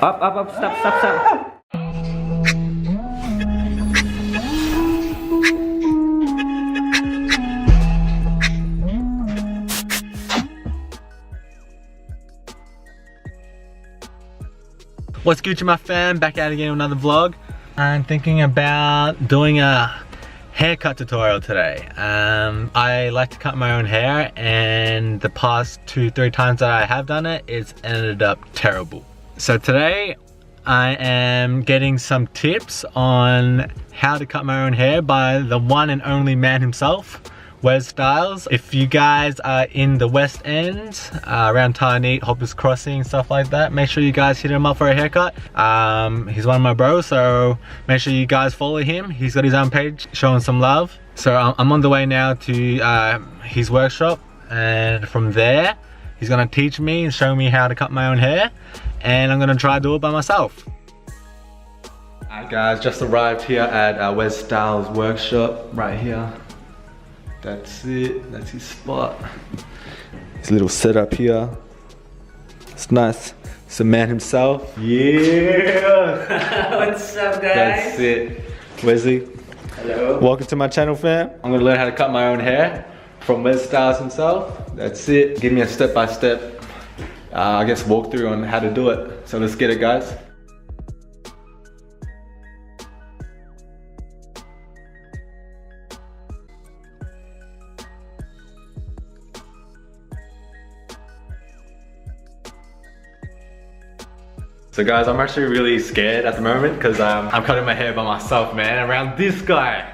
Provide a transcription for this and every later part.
Up, stop. What's good to my fam? Back out again with another vlog. I'm thinking about doing a haircut tutorial today. I like to cut my own hair, and the past 2-3 times that I have done it, it's ended up terrible. So today I am getting some tips on how to cut my own hair by the one and only man himself, Wes Styles. If you guys are in the West End, around Tyneat, Hoppers Crossing, stuff like that, make sure you guys hit him up for a haircut. He's one of my bros, so make sure you guys follow him. He's got his own page, showing some love. So I'm on the way now to his workshop, and from there, he's gonna teach me and show me how to cut my own hair, and I'm gonna try to do it by myself. Alright guys, just arrived here at Wes Styles workshop, right here. That's it, that's his spot. His little setup here. It's nice. It's the man himself. Yeah! What's up, guys? That's it. Wesley. Hello. Welcome to my channel, fam. I'm gonna learn how to cut my own hair from Wes Styles himself. That's it. Give me a step-by-step, I guess, walkthrough on how to do it. So let's get it, guys. So guys, I'm actually really scared at the moment because I'm cutting my hair by myself, man, around this guy.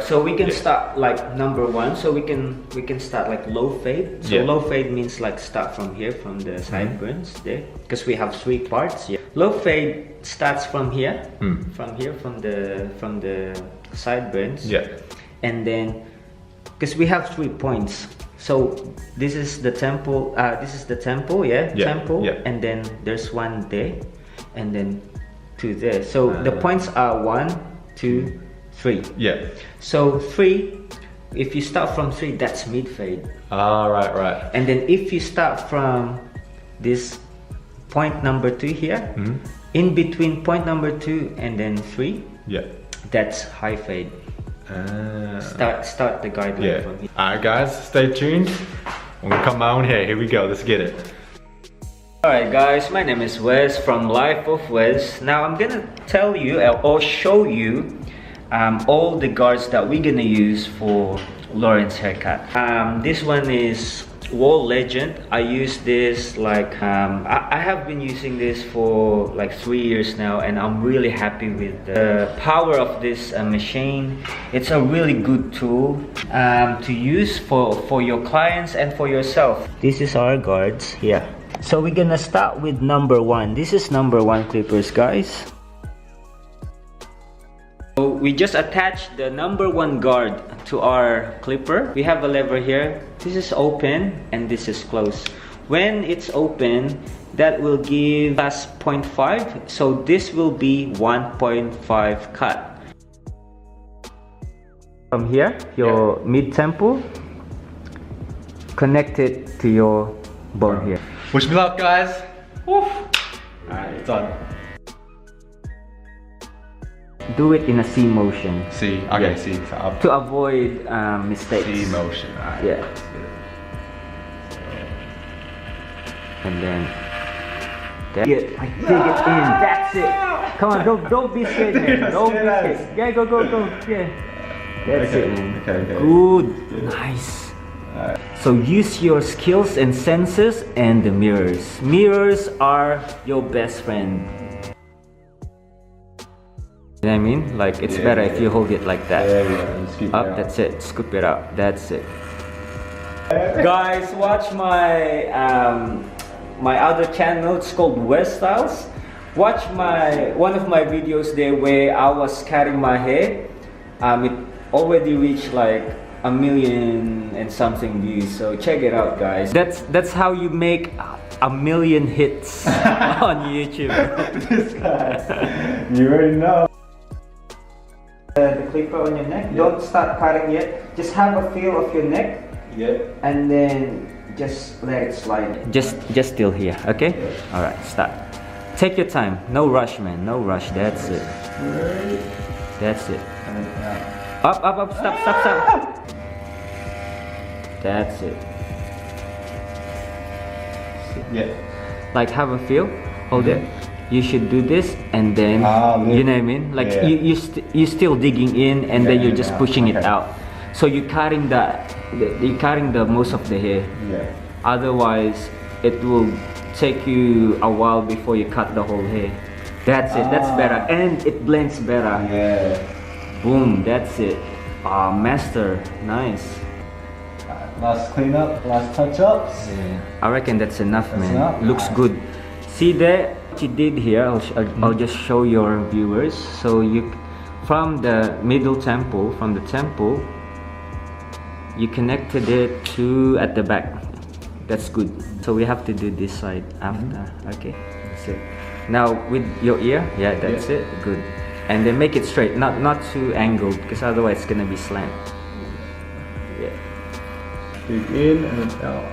So we can start like number one. So we can start like low fade. So low fade means like start from here, from the sideburns there, because we have 3 parts. Yeah. Low fade starts from here, from the sideburns. Yeah. And then, because we have 3 points. So this is the temple, yeah? Temple, and then there's one there, and then 2 there. So the points are 1, 2, 3. Yeah. So 3, if you start from 3, that's mid fade. Ah, right. And then if you start from this point number 2 here, in between point number 2 and then 3, that's high fade. Start the guideline from here. Alright guys, stay tuned. I'm gonna cut my own hair. Here we go, let's get it. Alright guys, my name is Wes from Life of Wes. Now I'm gonna tell you or show you all the guards that we're gonna use for Laurents' haircut. This one is Wall Legend. I use this like I have been using this for like 3 years now, and I'm really happy with the power of this machine. It's a really good tool to use for your clients and for yourself. This is our guards here. So we're gonna start with number 1. This is number 1 clippers, guys. So we just attached the number 1 guard to our clipper. We have a lever here. This is open and this is closed. When it's open, that will give us 0.5. So this will be 1.5 cut. From here, your mid-temple, connect it to your bone here. Wish me luck, guys. Alright, it's done. Do it in a C motion. C, okay, C. So up. To avoid mistakes. C motion, alright. Yeah. And then dig it in. That's it. Come on, don't be scared, man. Don't be scared. Yeah, go. Yeah. That's it, man. Okay. Good. Nice. Alright. So use your skills and senses and the mirrors. Mirrors are your best friend. You know what I mean? Like it's better if you hold it like that. Up, that's it. Scoop it up. That's it. Guys, watch my my other channel. It's called Wes Styles. Watch one of my videos there where I was cutting my hair. It already reached like 1 million and something views. So check it out, guys. That's how you make 1 million hits on YouTube. This guy, you already know. The clipper on your neck. Don't start cutting yet. Just have a feel of your neck. Yeah. And then just let it slide. Just still here, okay? All right, start. Take your time. No rush, man. No rush. That's it. That's it. Up, up, up. Stop, stop, stop. That's it. Yeah. Like, have a feel. Hold it. You should do this, and then you know what I mean. Like you're still digging in, and then you're just pushing it out. So you're cutting you're cutting the most of the hair. Yeah. Otherwise, it will take you a while before you cut the whole hair. That's it. That's better, and it blends better. Yeah. Boom. That's it. Ah, master. Nice. Last cleanup, last touch-ups. Yeah. I reckon that's enough, man. Enough? Looks good. See there, what you did here. I'll just show your viewers. So you, from the middle temple, you connected it to at the back. That's good. So we have to do this side after. Okay, that's it. Now with your ear, yeah, that's it. Good. And then make it straight, not too angled, because otherwise it's gonna be slant. Yeah. Dig in and then out.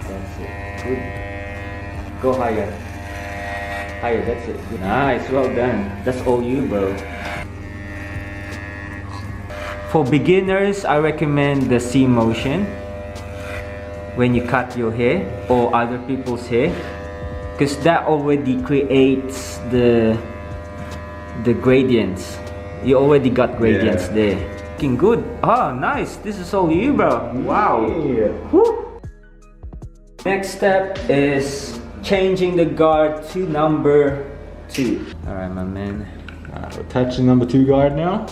That's it. Good. Go higher. Higher, that's it. Good. Nice, well done. That's all you, bro. For beginners, I recommend the C motion when you cut your hair or other people's hair, because that already creates the gradients. You already got gradients there. Looking good. Oh, nice. This is all you, bro. Wow. Yeah. Woo. Next step is changing the guard to number 2. All right, my man. We're touching number 2 guard now.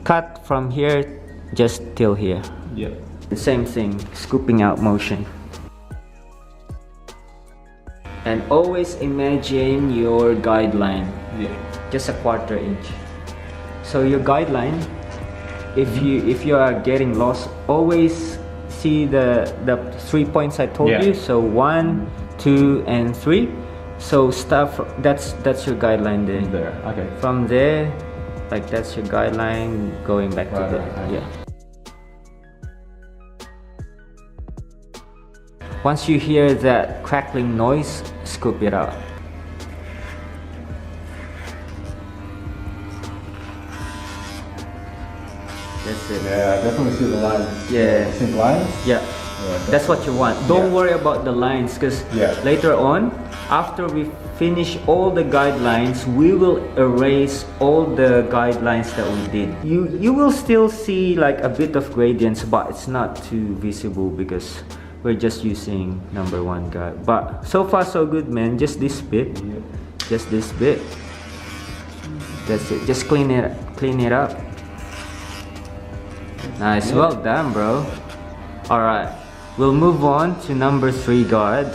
Cut from here just till here. Yep. Same thing, scooping out motion. And always imagine your guideline. Yeah. Just a 1/4 inch. So your guideline, if you are getting lost, always see the 3 points I told you. So 1, 2, and 3. So that's your guideline there. There. Okay. From there, like that's your guideline going back to there. Yeah. Once you hear that crackling noise, scoop it out. That's it. Yeah, I definitely see the lines. Yeah. See the lines? Yeah. That's what you want. Don't worry about the lines, because later on, after we finish all the guidelines, we will erase all the guidelines that we did. You will still see like a bit of gradients, but it's not too visible because we're just using number 1 guide. But so far so good, man. Just this bit. Just this bit. That's it. Just clean it up. Nice. Well done, bro. Alright. We'll move on to number 3 guard.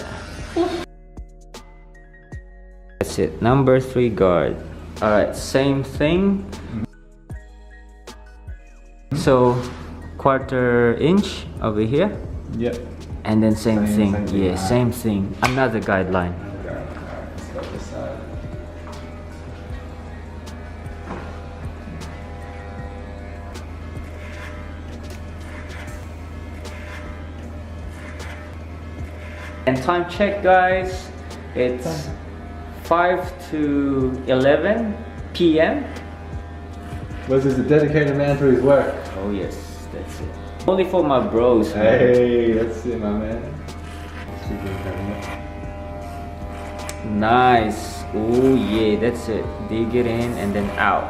That's it. Number 3 guard. Alright, same thing. So 1/4 inch over here. Yep. And then same thing. Yeah, same thing. Another guideline. Okay. Let's go this side. And time check, guys. It's 5 to 11 p.m. Wes is a dedicated man to his work. Oh yes, that's it. Only for my bros, man. Hey, that's it, my man. Nice. Oh yeah, that's it. Dig it in and then out.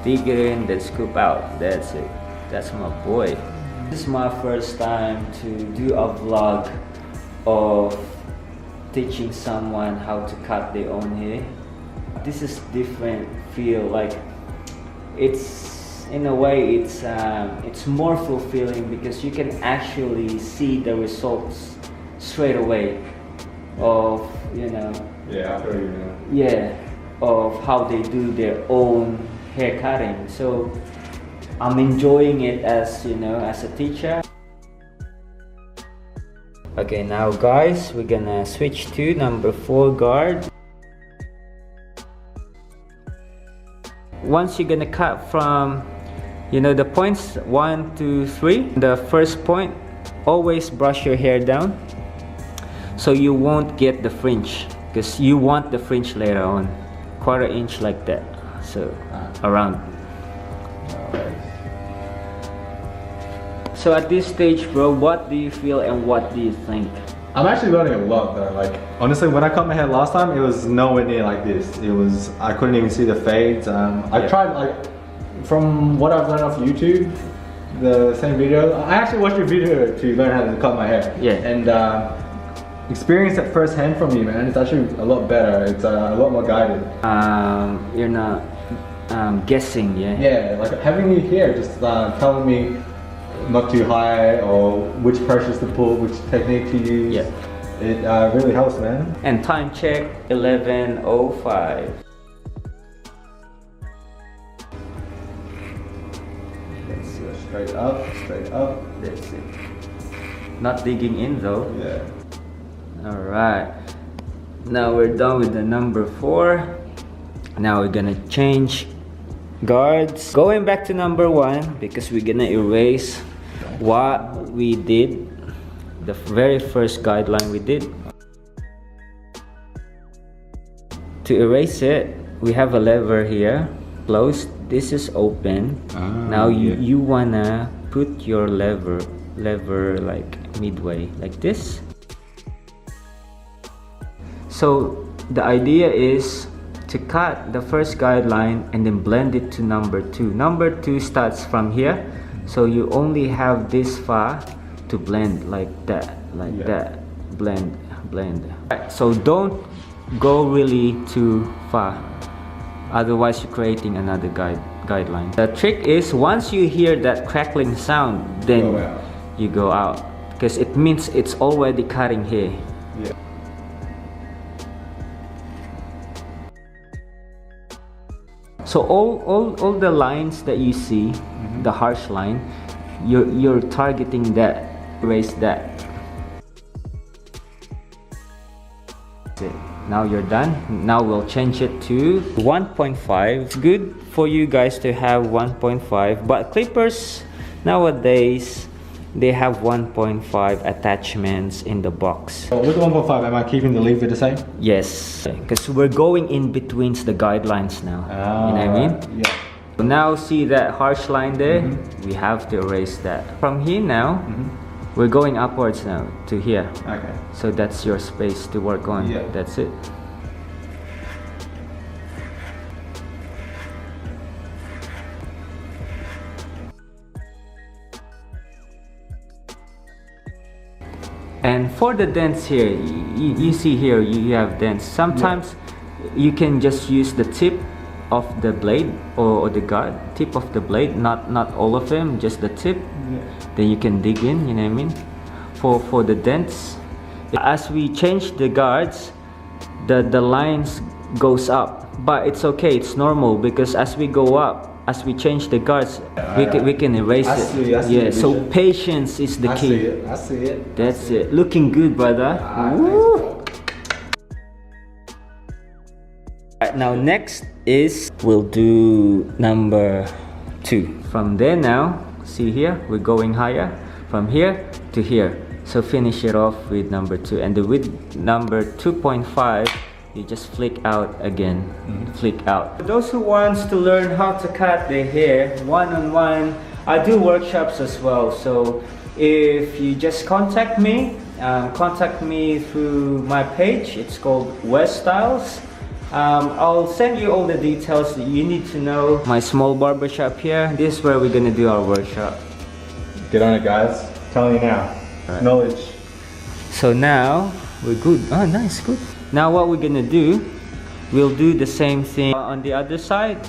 Dig it in, then scoop out. That's it. That's my boy. This is my first time to do a vlog of teaching someone how to cut their own hair. This is different feel. Like it's in a way it's more fulfilling because you can actually see the results straight away of of how they do their own hair cutting. So I'm enjoying it as as a teacher. Okay, now guys, we're gonna switch to number 4 guard. once you're gonna cut from, you know, the points 1 to 3, the first point, always brush your hair down so you won't get the fringe, because you want the fringe later on. 1/4 inch like that, so around. So at this stage, bro, what do you feel and what do you think? I'm actually learning a lot though. Like honestly, when I cut my hair last time, it was nowhere near like this. It was, I couldn't even see the fades. I tried, like, from what I've learned off YouTube, the same video. I actually watched your video to learn how to cut my hair. Yeah. And experience it firsthand from you, man. It's actually a lot better. It's a lot more guided. You're not guessing, yeah? Yeah, like having you here just telling me not too high or which pressures to pull, which technique to use. Yeah. It really helps, man. And time check, 11:05. Let's go straight up, straight up. That's it. Not digging in though. Yeah. Alright. Now we're done with the number 4. Now we're gonna change guards. Going back to number 1 because we're gonna erase what we did, the very first guideline we did. To erase it, we have a lever here, closed. This is open. Now you wanna put your lever like midway, like this. So the idea is to cut the first guideline and then blend it to number 2. Number 2 starts from here, so you only have this far to blend like that, that. Blend. So don't go really too far, otherwise you're creating another guideline. The trick is once you hear that crackling sound, then you go out, because it means it's already cutting here. Yeah. So all the lines that you see, the harsh line, you're targeting that, erase that. That's it. Now you're done. Now we'll change it to 1.5. It's good for you guys to have 1.5, but clippers nowadays, they have 1.5 attachments in the box. So with 1.5, am I keeping the lever the same? Yes, because we're going in between the guidelines now. You know what I mean? Yeah. Now see that harsh line there? We have to erase that. From here now, we're going upwards now to here. Okay. So that's your space to work on. Yeah. That's it. And for the dents here, you see here, you have dents. Sometimes you can just use the tip of the blade or the guard, tip of the blade, not all of them, just the tip. Then you can dig in, you know what I mean? For the dents, as we change the guards, the lines goes up, but it's okay, it's normal, because as we go up, as we change the guards, we can erase it. I see yeah, so patience is the key. I see it. That's it. Looking good, brother. Alright, now next is we'll do number 2. From there now, see here, we're going higher from here to here. So finish it off with number 2, and with number 2.5, you just flick out again. Flick out. For those who wants to learn how to cut their hair one-on-one, I do workshops as well. So if you just contact me through my page. It's called Wes Styles. I'll send you all the details that you need to know. My small barbershop here. This is where we're gonna do our workshop. Get on it, guys. I'm telling you now. Right. Knowledge. So now we're good. Oh, nice, good. Now what we're gonna do, we'll do the same thing on the other side,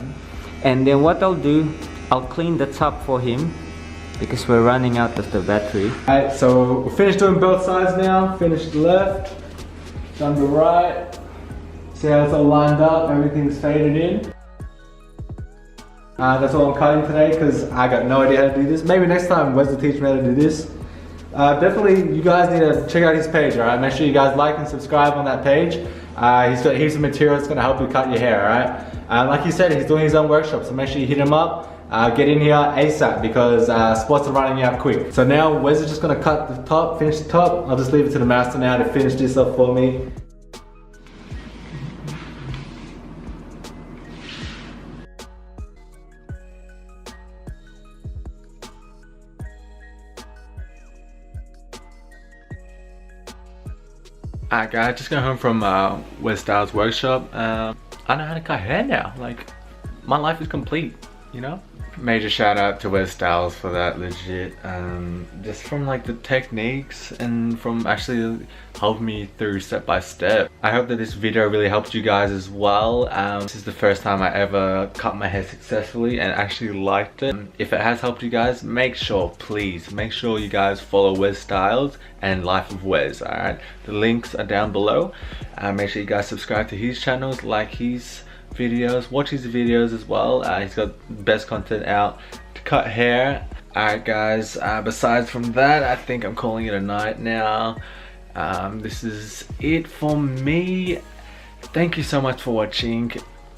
and then what I'll do, I'll clean the top for him because we're running out of the battery. Alright, so we're finished doing both sides now. Finished the left, done the right. See how it's all lined up, everything's faded in. That's all I'm cutting today because I got no idea how to do this. Maybe next time Wes will teach me how to do this. Definitely, you guys need to check out his page, alright? Make sure you guys like and subscribe on that page. He's got heaps of material that's going to help you cut your hair, alright? Like he said, he's doing his own workshop, so make sure you hit him up. Get in here ASAP because spots are running out quick. So now Wes is just gonna cut the top, finish the top. I'll just leave it to the master now to finish this up for me. Alright guys, just got home from Wes Styles' workshop. I know how to cut hair now. Like, my life is complete, you know? Major shout out to Wes Styles for that, legit. Just from like the techniques and from actually helping me through step by step. I hope that this video really helped you guys as well. This is the first time I ever cut my hair successfully and actually liked it. If it has helped you guys, make sure, please, make sure you guys follow Wes Styles and Life of Wes, alright? The links are down below. Make sure you guys subscribe to his channels, like his videos, watch his videos as well. He's got the best content out to cut hair. Alright guys, besides from that, I think I'm calling it a night now. This is it for me. Thank you so much for watching.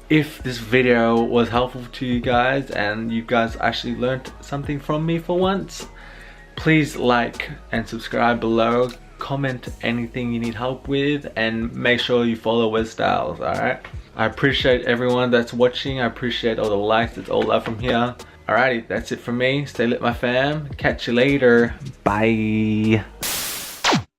If this video was helpful to you guys and you guys actually learned something from me for once, please like and subscribe below. Comment anything you need help with and make sure you follow Wes Styles, alright? I appreciate everyone that's watching. I appreciate all the likes. It's all love from here. Alrighty, that's it from me. Stay lit, my fam. Catch you later. Bye.